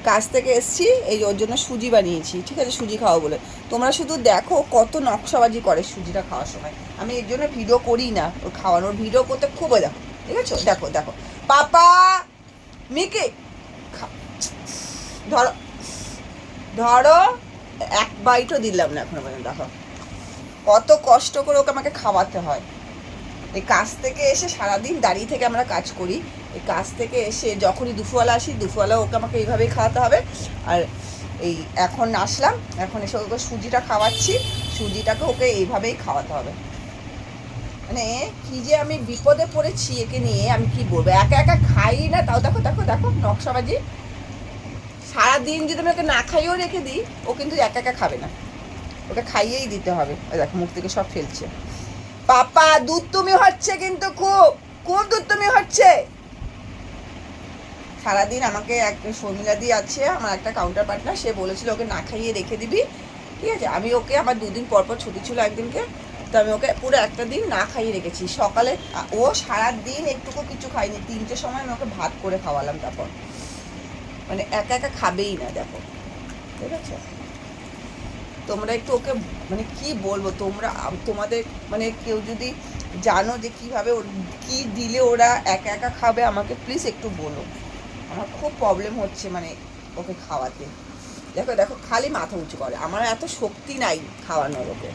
কাজ থেকে এসছি, এই ওর জন্য সুজি বানিয়েছি, ঠিক আছে, সুজি খাওয়া বলে। তোমরা শুধু দেখো কত নকশাবাজি করে সুজিটা খাওয়ার সময়। আমি এর জন্য ভিডিও করি না, ওর খাওয়ানোর ভিডিও করতে খুব দেখো, ঠিক আছে, দেখো দেখো পাপা মিকি ধরো ধরো, এক বাইটও দিলাম না এখনো পর্যন্ত। দেখো কত কষ্ট করে ওকে আমাকে খাওয়াতে হয়। এই কাজ থেকে এসে সারাদিন দাঁড়িয়ে থেকে আমরা কাজ করি, এই কাজ থেকে এসে যখনই দুপুরবেলা আসি, দুপুরবেলা ওকে আমাকে এইভাবেই খাওয়াতে হবে। আর এই এখন আসলাম, এখন এসে ওকে সুজিটা খাওয়াচ্ছি, সুজিটাকে ওকে এইভাবেই খাওয়াতে হবে। মানে কি যে আমি বিপদে পড়েছি একে নিয়ে, আমি কি বলবো, একা একা খাই না, তাও দেখো দেখো দেখো নকশাবাজি। সারাদিন যদি আমি ওকে না খাইয়েও রেখে দিই, ও কিন্তু একা একা খাবে না, ওকে খাইয়েই দিতে হবে। দেখো মুখ থেকে সব ফেলছে। পাপা দুধ তুমি হচ্ছে কিন্তু খুব খুব দুধ তুমি হচ্ছে। সারাদিন আমাকে এক শর্মিলাদি আছে আমার একটা কাউন্টার পার্টনার, সে বলেছিল ওকে না খাইয়ে রেখে দিবি, ঠিক আছে। আমি ওকে, আমার দুদিন পর পর ছুটি ছিল একদিনকে, তো আমি ওকে পুরো একটা দিন না খাইয়ে রেখেছি। সকালে ও সারাদিন একটুকু কিছু খাইনি, 3টের সময় আমি ওকে ভাত করে খাওয়ালাম। তারপর মানে একা একা খাবেই না, দেখো, ঠিক আছে। তোমরা একটু ওকে, মানে কি বলবো, তোমরা তোমাদের মানে কেউ যদি জানো যে কীভাবে কি দিলে ওরা একা একা খাবে, আমাকে প্লিজ একটু বলো। আমার খুব প্রবলেম হচ্ছে মানে ওকে খাওয়াতে। দেখো দেখো খালি মাথা উঁচু করে, আমার এত শক্তি নাই খাওয়ানোর ওকে।